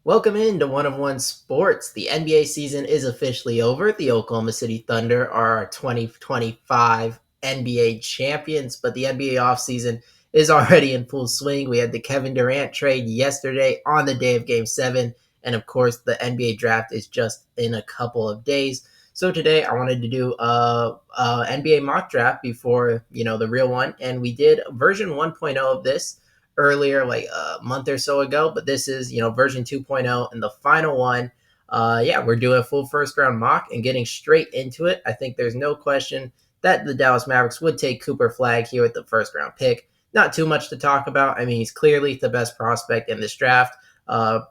Welcome into One of One Sports. The NBA season is officially over. The Oklahoma City Thunder are our 2025 NBA champions, but the NBA offseason is already in full swing. We had the Kevin Durant trade yesterday on the day of Game 7, and of course, the NBA draft is just in a couple of days. So today I wanted to do a NBA mock draft before, the real one, and we did version 1.0 of this earlier, like a month or so ago, but this is, version 2.0 and the final one. Yeah, we're doing a full first round mock and getting straight into it. I think there's no question that the Dallas Mavericks would take Cooper Flag here with the first round pick. Not too much to talk about. I mean, he's clearly the best prospect in this draft,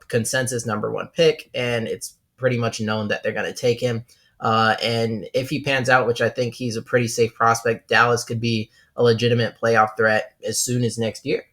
consensus number one pick, and it's pretty much known that they're going to take him. And if he pans out, which I think he's a pretty safe prospect, Dallas could be a legitimate playoff threat as soon as next year.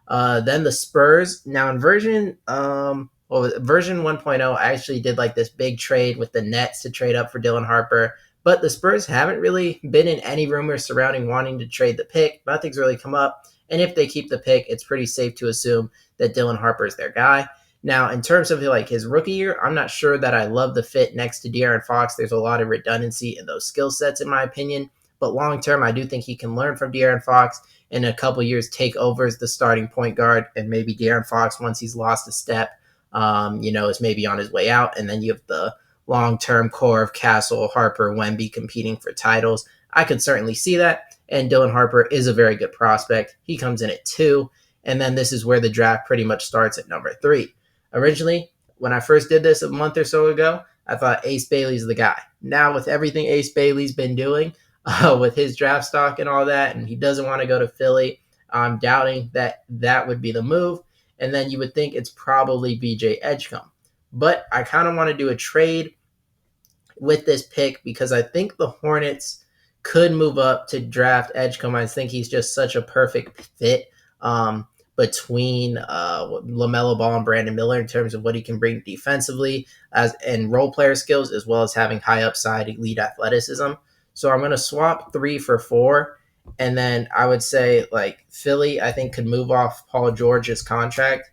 Then the Spurs. Now in version 1.0, I actually did like this big trade with the Nets to trade up for Dylan Harper. But the Spurs haven't really been in any rumors surrounding wanting to trade the pick. Nothing's really come up. And if they keep the pick, it's pretty safe to assume that Dylan Harper is their guy. Now, in terms of like his rookie year, I'm not sure that I love the fit next to De'Aaron Fox. There's a lot of redundancy in those skill sets, in my opinion. But long term, I do think he can learn from De'Aaron Fox in a couple years take over as the starting point guard, and maybe De'Aaron Fox, once he's lost a step, is maybe on his way out. And then you have the long-term core of Castle, Harper, Wemby competing for titles. I could certainly see that. And Dylan Harper is a very good prospect. He comes in at 2. And then this is where the draft pretty much starts at number 3. Originally, when I first did this a month or so ago, I thought Ace Bailey's the guy. Now, with everything Ace Bailey's been doing, with his draft stock and all that, and he doesn't want to go to Philly, I'm doubting that that would be the move. And then you would think it's probably BJ Edgecombe. But I kind of want to do a trade with this pick because I think the Hornets could move up to draft Edgecombe. I think he's just such a perfect fit between LaMelo Ball and Brandon Miller in terms of what he can bring defensively and role player skills, as well as having high upside elite athleticism. So I'm going to swap 3 for 4. And then I would say like Philly, I think could move off Paul George's contract.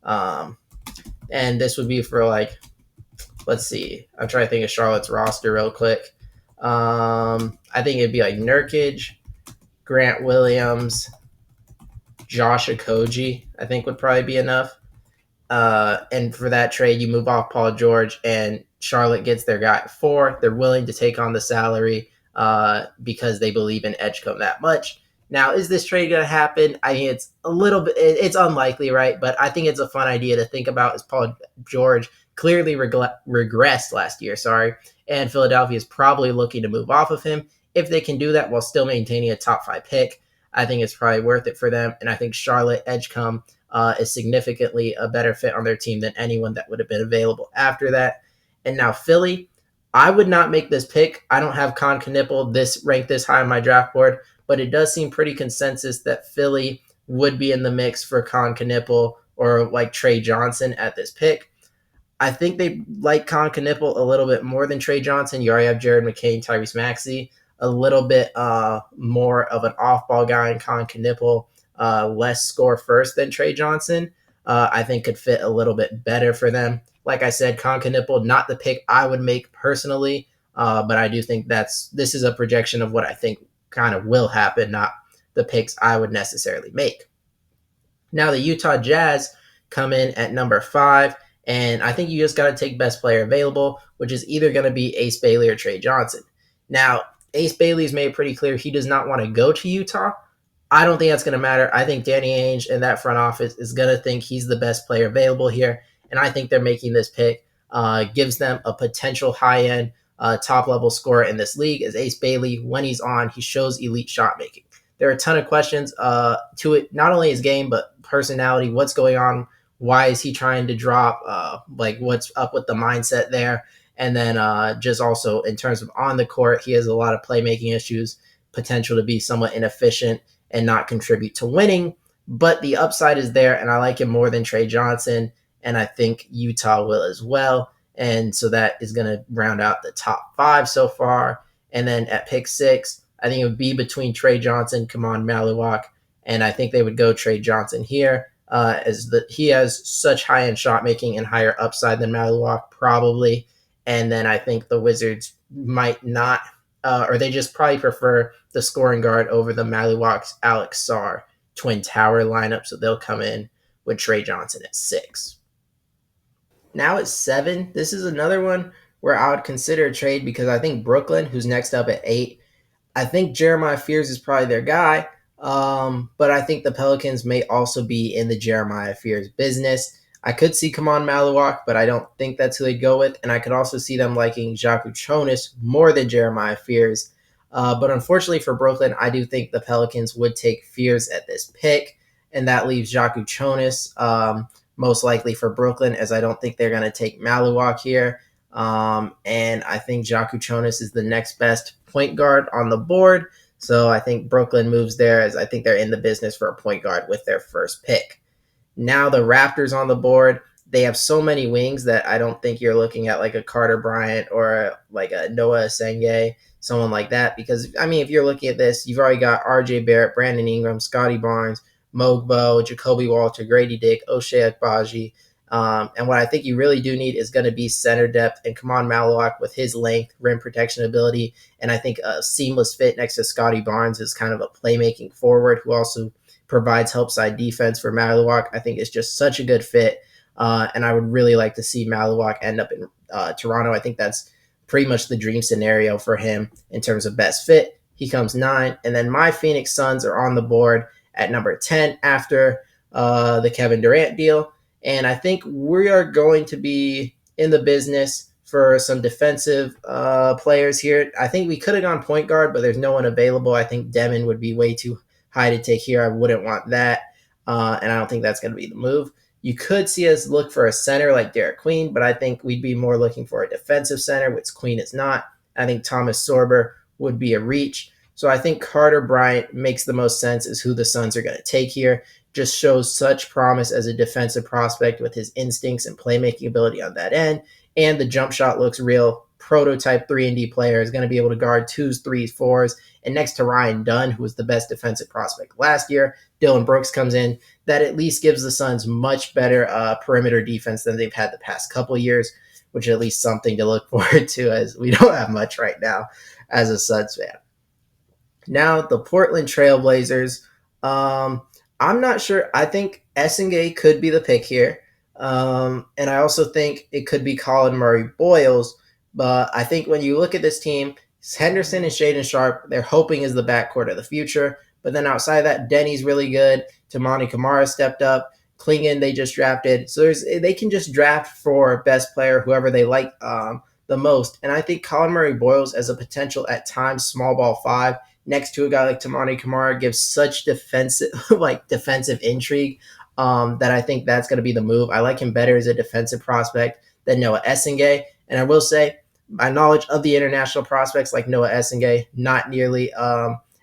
And this would be for like, let's see, I'm trying to think of Charlotte's roster real quick. I think it'd be like Nurkic, Grant Williams, Josh Okogie, I think would probably be enough. And for that trade, you move off Paul George, and Charlotte gets their guy at 4. They're willing to take on the salary because they believe in Edgecombe that much. Now, is this trade going to happen? I mean, it's a little bit, it's unlikely, right? But I think it's a fun idea to think about as Paul George clearly regressed last year, and Philadelphia is probably looking to move off of him. If they can do that while still maintaining a top 5 pick, I think it's probably worth it for them. And I think Charlotte Edgecombe is significantly a better fit on their team than anyone that would have been available after that. And now Philly, I would not make this pick. I don't have Con Knipple ranked this high on my draft board, but it does seem pretty consensus that Philly would be in the mix for Con Knipple or like Trey Johnson at this pick. I think they like Con Knipple a little bit more than Trey Johnson. You already have Jared McCain, Tyrese Maxey, a little bit more of an off-ball guy in Con Knipple, less score first than Trey Johnson. I think could fit a little bit better for them. Like I said, Con Knipple, not the pick I would make personally, but I do think this is a projection of what I think kind of will happen, not the picks I would necessarily make. Now the Utah Jazz come in at number 5, and I think you just got to take best player available, which is either going to be Ace Bailey or Trey Johnson. Now, Ace Bailey's made pretty clear he does not want to go to Utah. I don't think that's going to matter. I think Danny Ainge and that front office is going to think he's the best player available here, and I think they're making this pick gives them a potential high-end top-level scorer in this league. As Ace Bailey, when he's on, he shows elite shot making. There are a ton of questions to it, not only his game, but personality, what's going on, why is he trying to drop, what's up with the mindset there. And then just also in terms of on the court, he has a lot of playmaking issues, potential to be somewhat inefficient and not contribute to winning. But the upside is there, and I like him more than Trey Johnson, and I think Utah will as well. And so that is going to round out the top 5 so far. And then at pick 6, I think it would be between Trey Johnson, Kaman Maluak, and I think they would go Trey Johnson here. as that he has such high end shot making and higher upside than Maluak probably. And then I think the Wizards might not, or they just probably prefer the scoring guard over the Maluak's Alex Sarr Twin Tower lineup. So they'll come in with Trey Johnson at 6. Now at 7, this is another one where I would consider a trade because I think Brooklyn, who's next up at 8, I think Jeremiah Fears is probably their guy. But I think the Pelicans may also be in the Jeremiah Fears business. I could see Kaman Maluak, but I don't think that's who they'd go with. And I could also see them liking Jacques Chonis more than Jeremiah Fears. But unfortunately for Brooklyn, I do think the Pelicans would take Fears at this pick. And that leaves Jacques Chonis most likely for Brooklyn, as I don't think they're going to take Maluak here. And I think Jacques Chonis is the next best point guard on the board. So I think Brooklyn moves there, as I think they're in the business for a point guard with their first pick. Now the Raptors on the board, they have so many wings that I don't think you're looking at like a Carter Bryant or like a Noah Asenge, someone like that. Because, I mean, if you're looking at this, you've already got RJ Barrett, Brandon Ingram, Scotty Barnes, Mogbo, Jacoby Walter, Grady Dick, O'Shea Agbaji. And what I think you really do need is going to be center depth, and Kaman Maluak with his length, rim protection ability, and I think a seamless fit next to Scotty Barnes is kind of a playmaking forward who also provides help side defense for Maluak. I think it's just such a good fit, and I would really like to see Maluak end up in Toronto. I think that's pretty much the dream scenario for him in terms of best fit. He comes 9, and then my Phoenix Suns are on the board at number 10 after the Kevin Durant deal. And I think we are going to be in the business for some defensive players here. I think we could have gone point guard, but there's no one available. I think Demon would be way too high to take here. I wouldn't want that. And I don't think that's going to be the move. You could see us look for a center like Derek Queen, but I think we'd be more looking for a defensive center, which Queen is not. I think Thomas Sorber would be a reach. So I think Carter Bryant makes the most sense as who the Suns are going to take here. Just shows such promise as a defensive prospect with his instincts and playmaking ability on that end. And the jump shot looks real. Prototype 3-and-D player is going to be able to guard 2s, 3s, 4s. And next to Ryan Dunn, who was the best defensive prospect last year, Dylan Brooks comes in. That at least gives the Suns much better perimeter defense than they've had the past couple years, which is at least something to look forward to, as we don't have much right now as a Suns fan. Now, the Portland Trailblazers. I'm not sure. I think Essengay could be the pick here. And I also think it could be Colin Murray Boyles. But I think when you look at this team, Henderson and Shaden Sharp, they're hoping is the backcourt of the future. But then outside of that, Denny's really good. Tamani Kamara stepped up. Klingon, they just drafted. So they can just draft for best player, whoever they like the most. And I think Colin Murray Boyles as a potential at times small ball 5 next to a guy like Tamani Kamara gives such defensive intrigue that I think that's going to be the move. I like him better as a defensive prospect than Noah Essengay. And I will say, my knowledge of the international prospects like Noah Essengay, not nearly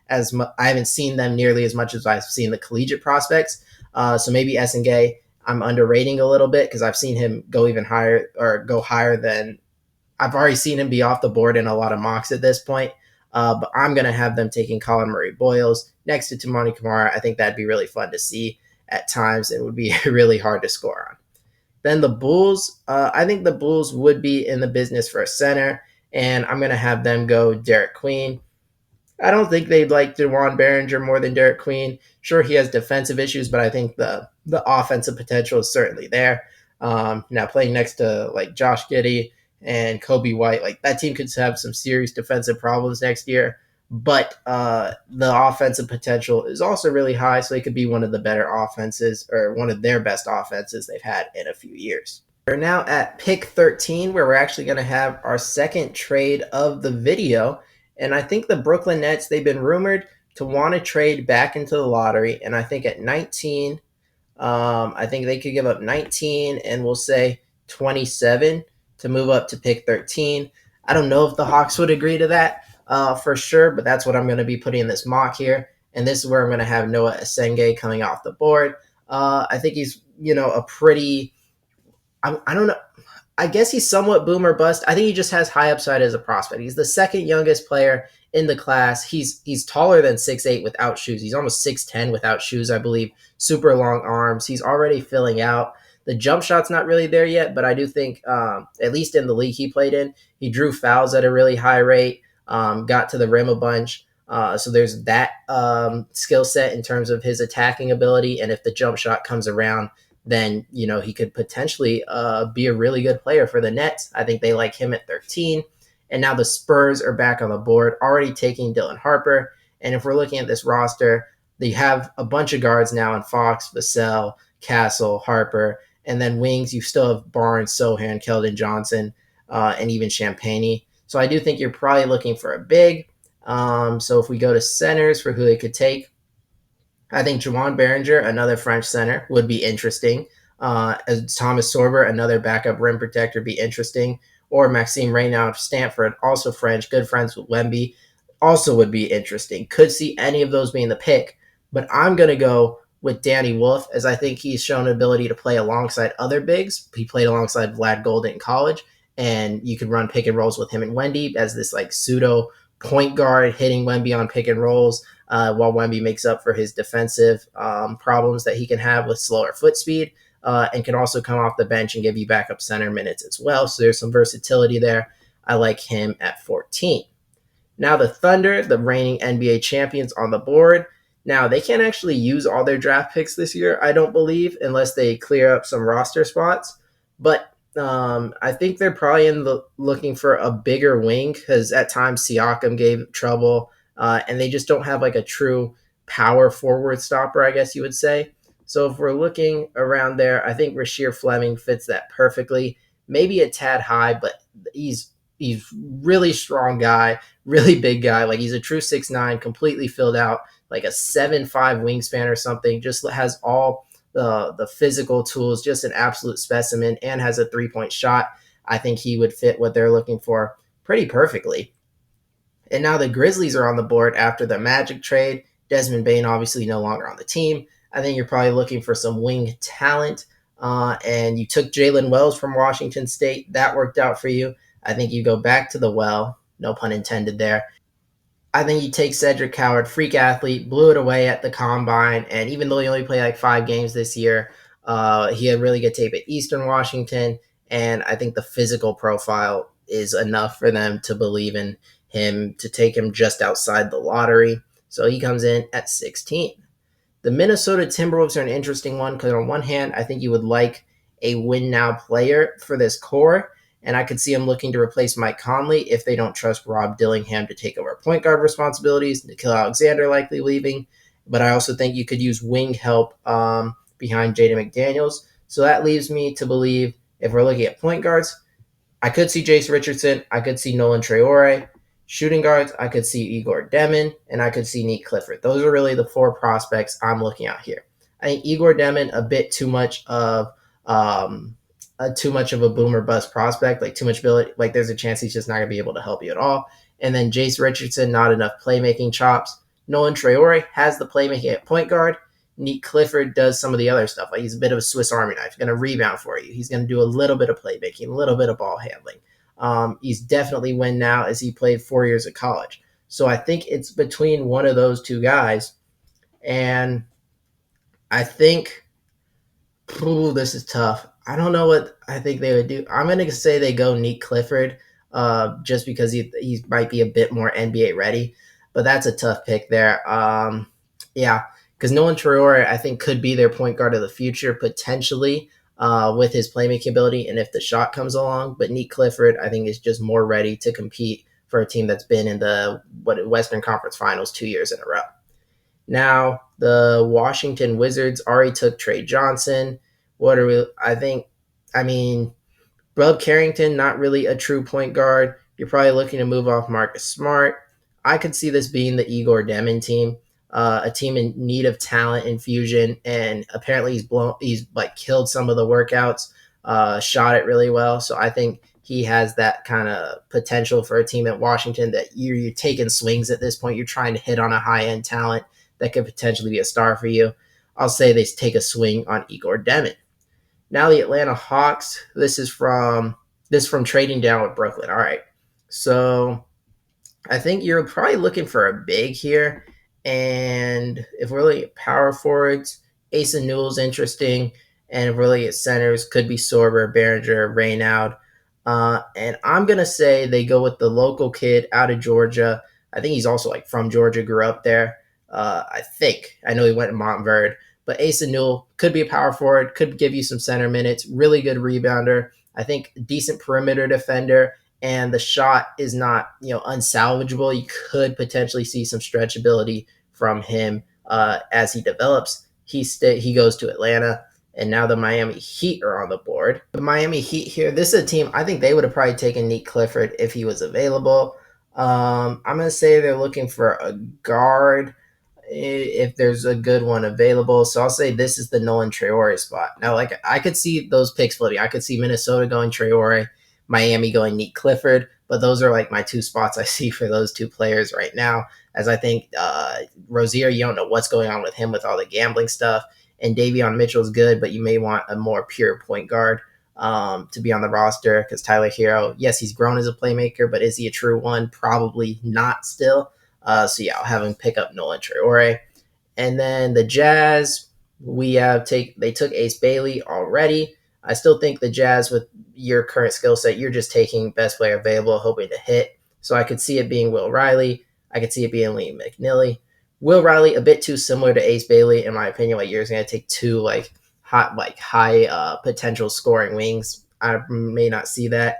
as much. I haven't seen them nearly as much as I've seen the collegiate prospects. So maybe Essengay I'm underrating a little bit because I've seen him go even higher or go higher than I've already seen him be off the board in a lot of mocks at this point. But I'm going to have them taking Colin Murray Boyles next to Tamani Kamara. I think that'd be really fun to see at times and would be really hard to score on. Then the Bulls, I think the Bulls would be in the business for a center, and I'm going to have them go Derek Queen. I don't think they'd like DeJuan Behringer more than Derek Queen. Sure, he has defensive issues, but I think the offensive potential is certainly there. Now playing next to like Josh Giddey and Kobe White, like that team could have some serious defensive problems next year. But the offensive potential is also really high, so they could be one of the better offenses or one of their best offenses they've had in a few years. We're now at pick 13, where we're actually going to have our second trade of the video. And I think the Brooklyn Nets, they've been rumored to want to trade back into the lottery. And I think at 19, I think they could give up 19 and we'll say 27 to move up to pick 13. I don't know if the Hawks would agree to that for sure, but that's what I'm going to be putting in this mock here. And this is where I'm going to have Noah Essengay coming off the board. I think he's, a pretty, I don't know. I guess he's somewhat boom or bust. I think he just has high upside as a prospect. He's the second youngest player in the class. He's taller than 6'8" without shoes. He's almost 6'10" without shoes, I believe. Super long arms. He's already filling out. The jump shot's not really there yet, but I do think, at least in the league he played in, he drew fouls at a really high rate, got to the rim a bunch. So there's that skill set in terms of his attacking ability. And if the jump shot comes around, then he could potentially be a really good player for the Nets. I think they like him at 13. And now the Spurs are back on the board, already taking Dylan Harper. And if we're looking at this roster, they have a bunch of guards now in Fox, Vassell, Castle, Harper, and then wings. You still have Barnes, Sohan, Keldon Johnson, and even Champagny. So I do think you're probably looking for a big. So if we go to centers for who they could take, I think Juwan Behringer, another French center, would be interesting. As Thomas Sorber, another backup rim protector, be interesting. Or Maxime Reynaud of Stanford, also French, good friends with Wemby, also would be interesting. Could see any of those being the pick, but I'm going to go with Danny Wolf, as I think he's shown an ability to play alongside other bigs. He played alongside Vlad Golden in college, and you could run pick and rolls with him and Wendy as this like pseudo point guard hitting Wemby on pick and rolls, while Wemby makes up for his defensive problems that he can have with slower foot speed, and can also come off the bench and give you backup center minutes as well. So there's some versatility there. I like him at 14. Now the Thunder, the reigning NBA champions, on the board. Now they can't actually use all their draft picks this year, I don't believe, unless they clear up some roster spots. But I think they're probably looking for a bigger wing, because at times Siakam gave trouble, and they just don't have like a true power forward stopper, I guess you would say. So if we're looking around there, I think Rasheer Fleming fits that perfectly. Maybe a tad high, but he's really strong guy, really big guy. Like he's a true 6'9", completely filled out, like a 7'5" wingspan or something. Just has all the physical tools, just an absolute specimen, and has a 3-point shot. I think he would fit what they're looking for pretty perfectly. And now the Grizzlies are on the board after the Magic trade. Desmond Bane obviously no longer on the team. I think you're probably looking for some wing talent. And you took Jalen Wells from Washington State. That worked out for you. I think you go back to the well, no pun intended there. I think you take Cedric Howard, freak athlete, blew it away at the combine. And even though he only played like 5 games this year, he had really good tape at Eastern Washington. And I think the physical profile is enough for them to believe in him, to take him just outside the lottery. So he comes in at 16. The Minnesota Timberwolves are an interesting one, because on one hand, I think you would like a win now player for this core. And I could see him looking to replace Mike Conley if they don't trust Rob Dillingham to take over point guard responsibilities. Nickeil Alexander likely leaving. But I also think you could use wing help behind Jaden McDaniels. So that leaves me to believe, if we're looking at point guards, I could see Jace Richardson. I could see Nolan Traore. Shooting guards, I could see Igor Demin, and I could see Nick Clifford. Those are really the 4 prospects I'm looking at here. I think Igor Demin, a bit too much of a boomer bust prospect, like too much ability. Like there's a chance he's just not going to be able to help you at all. And then Jace Richardson, not enough playmaking chops. Nolan Traore has the playmaking at point guard. Nick Clifford does some of the other stuff. Like he's a bit of a Swiss Army knife. He's going to rebound for you. He's going to do a little bit of playmaking, a little bit of ball handling. He's definitely win now, as he played 4 years of college. So I think it's between one of those 2 guys. And I think, this is tough. I don't know what I think they would do. I'm going to say they go Nick Clifford, just because he might be a bit more NBA ready. But that's a tough pick there. Yeah, because Nolan Traore, I think, could be their point guard of the future, potentially, with his playmaking ability and if the shot comes along. But Nick Clifford, I think, is just more ready to compete for a team that's been in the Western Conference Finals 2 years in a row. Now, the Washington Wizards already took Trey Johnson. I mean, Bub Carrington, not really a true point guard. You're probably looking to move off Marcus Smart. I could see this being the Igor Demin team, a team in need of talent infusion, and apparently he's like killed some of the workouts, shot it really well. So I think he has that kind of potential for a team at Washington that you're taking swings at this point. You're trying to hit on a high-end talent that could potentially be a star for you. I'll say they take a swing on Igor Demin. Now the Atlanta Hawks. This is from trading down with Brooklyn. All right. So I think you're probably looking for a big here. And if we're looking at power forwards, Asa Newell's interesting. And if we're looking at centers, could be Sorber, Behringer, Raynaud. And I'm going to say they go with the local kid out of Georgia. I think he's also like from Georgia, grew up there. I think. I know he went to Montverde. But Asa Newell could be a power forward, could give you some center minutes, really good rebounder. I think decent perimeter defender, and the shot is not unsalvageable. You could potentially see some stretchability from him as he develops. He goes to Atlanta, and now the Miami Heat are on the board. The Miami Heat here, this is a team I think they would have probably taken Nick Clifford if he was available. I'm gonna say they're looking for a guard if there's a good one available. So I'll say this is the Nolan Traore spot. Now, like I could see those picks flipping. I could see Minnesota going Traore, Miami going Nick Clifford, but those are like my two spots I see for those two players right now. As I think Rozier, you don't know what's going on with him with all the gambling stuff, and Davion Mitchell's good, but you may want a more pure point guard to be on the roster because Tyler Hero, yes, he's grown as a playmaker, but is he a true one? Probably not still. So yeah, I'll have him pick up Nolan Traore. And then the Jazz, they took Ace Bailey already. I still think the Jazz with your current skill set, you're just taking best player available, hoping to hit. So I could see it being Will Riley. I could see it being Liam McNeely. Will Riley, a bit too similar to Ace Bailey, in my opinion. Like you're going to take two high potential scoring wings. I may not see that.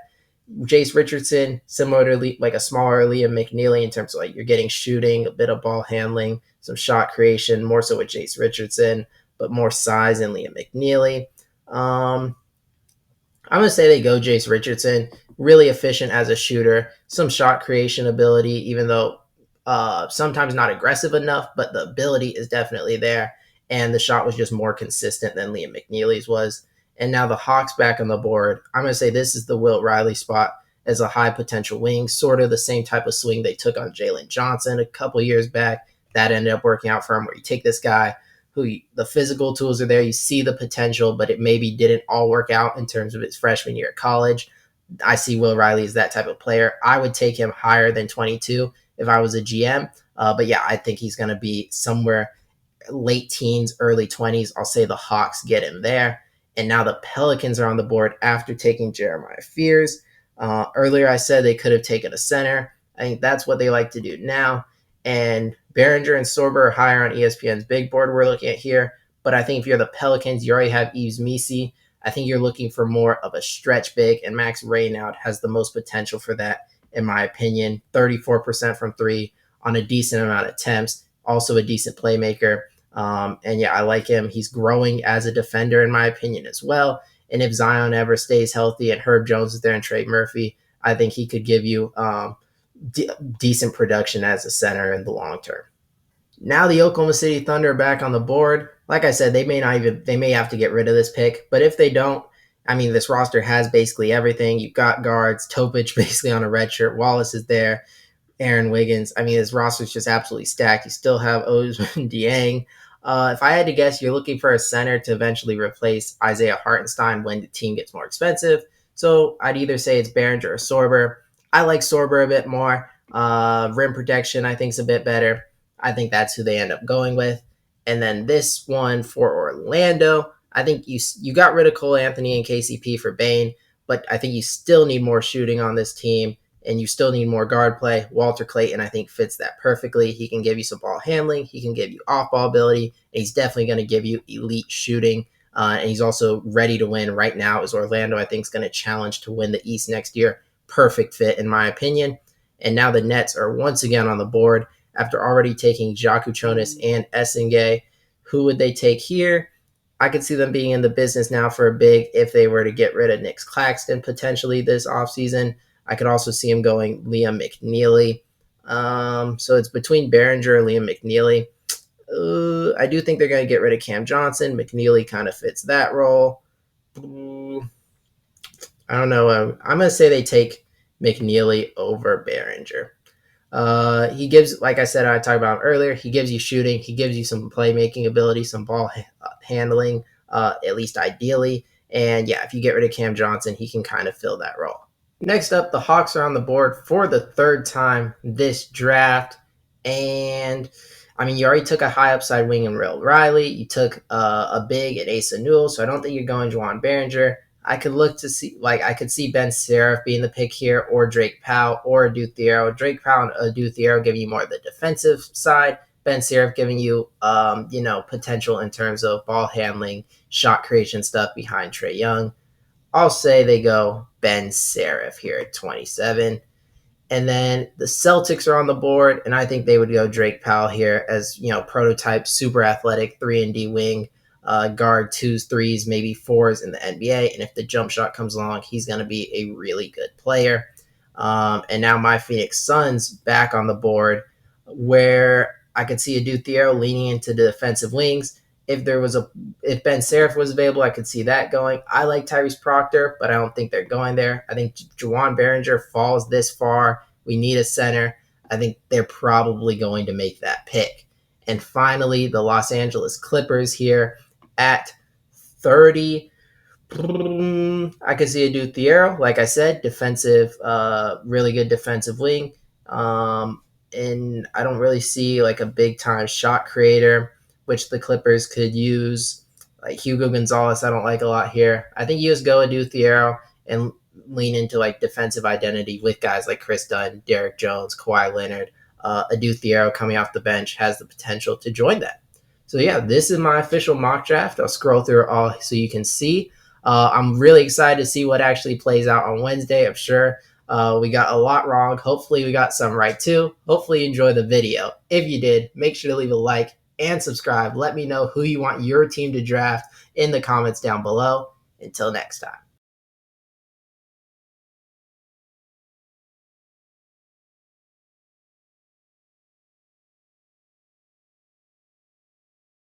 Jace Richardson, similar to like a smaller Liam McNeely in terms of like you're getting shooting, a bit of ball handling, some shot creation, more so with Jace Richardson, but more size in Liam McNeely. I'm going to say they go Jace Richardson, really efficient as a shooter, some shot creation ability, even though sometimes not aggressive enough, but the ability is definitely there. And the shot was just more consistent than Liam McNeely's was. And now the Hawks back on the board. I'm going to say this is the Wilt Riley spot as a high potential wing, sort of the same type of swing they took on Jalen Johnson a couple years back. That ended up working out for him, where you take this guy the physical tools are there, you see the potential, but it maybe didn't all work out in terms of his freshman year at college. I see Will Riley as that type of player. I would take him higher than 22 if I was a GM. But yeah, I think he's going to be somewhere late teens, early 20s. I'll say the Hawks get him there. And now the Pelicans are on the board after taking Jeremiah Fears. Earlier, I said they could have taken a center. I think that's what they like to do now. And Behringer and Sorber are higher on ESPN's big board we're looking at here. But I think if you're the Pelicans, you already have Yves Missi. I think you're looking for more of a stretch big, and Max Raynaud has the most potential for that, in my opinion. 34% from three on a decent amount of attempts, also a decent playmaker. And yeah, I like him. He's growing as a defender, in my opinion, as well. And if Zion ever stays healthy and Herb Jones is there and Trey Murphy, I think he could give you decent production as a center in the long term. Now the Oklahoma City Thunder are back on the board. Like I said, they may have to get rid of this pick, but if they don't, I mean, this roster has basically everything. You've got guards, Topic basically on a red shirt, Wallace is there, Aaron Wiggins. I mean, this roster is just absolutely stacked. You still have Ousmane Dieng. If I had to guess, you're looking for a center to eventually replace Isaiah Hartenstein when the team gets more expensive. So I'd either say it's Behringer or Sorber. I like Sorber a bit more. Rim protection, I think, is a bit better. I think that's who they end up going with. And then this one for Orlando, I think you got rid of Cole Anthony and KCP for Bane, but I think you still need more shooting on this team, and you still need more guard play. Walter Clayton, I think, fits that perfectly. He can give you some ball handling. He can give you off-ball ability. And he's definitely going to give you elite shooting. And he's also ready to win right now, as Orlando, I think, is going to challenge to win the East next year. Perfect fit, in my opinion. And now the Nets are once again on the board after already taking Jakuchonis and Essengay. Who would they take here? I could see them being in the business now for a big if they were to get rid of Nick Claxton potentially this offseason. I could also see him going Liam McNeely. So it's between Behringer and Liam McNeely. I do think they're going to get rid of Cam Johnson. McNeely kind of fits that role. I don't know. I'm going to say they take McNeely over Behringer. He gives, like I said, I talked about earlier, he gives you shooting, he gives you some playmaking ability, some ball handling, at least ideally. And yeah, if you get rid of Cam Johnson, he can kind of fill that role. Next up, the Hawks are on the board for the third time this draft. And I mean, you already took a high upside wing in Will Riley. You took a big at Asa Newell, so I don't think you're going Juwan Behringer. I could look to see, I could see Ben Seraph being the pick here, or Drake Powell, or Adou Thiero. Drake Powell and Adou Thiero giving you more of the defensive side. Ben Seraph giving you, potential in terms of ball handling, shot creation stuff behind Trae Young. I'll say they go Ben Seraph here at 27. And then the Celtics are on the board, and I think they would go Drake Powell here as, prototype, super athletic 3-and-D wing, guard twos, threes, maybe fours in the NBA. And if the jump shot comes along, he's going to be a really good player. And now my Phoenix Suns back on the board, where I could see Adou Thiero leaning into the defensive wings. If Ben Seraph was available, I could see that going. I like Tyrese Proctor, but I don't think they're going there. I think Juwan Behringer falls this far. We need a center. I think they're probably going to make that pick. And finally, the Los Angeles Clippers here at 30. I could see Adou Thiero, like I said, defensive, really good defensive wing. And I don't really see like a big time shot creator, which the Clippers could use. Like Hugo Gonzalez, I don't like a lot here. I think you just go Adou Thiero and lean into like defensive identity with guys like Chris Dunn, Derek Jones, Kawhi Leonard. Adou Thiero coming off the bench has the potential to join that. So yeah, this is my official mock draft. I'll scroll through it all so you can see. I'm really excited to see what actually plays out on Wednesday. I'm sure we got a lot wrong. Hopefully we got some right too. Hopefully you enjoy the video. If you did, make sure to leave a like and subscribe. Let me know who you want your team to draft in the comments down below. Until next time.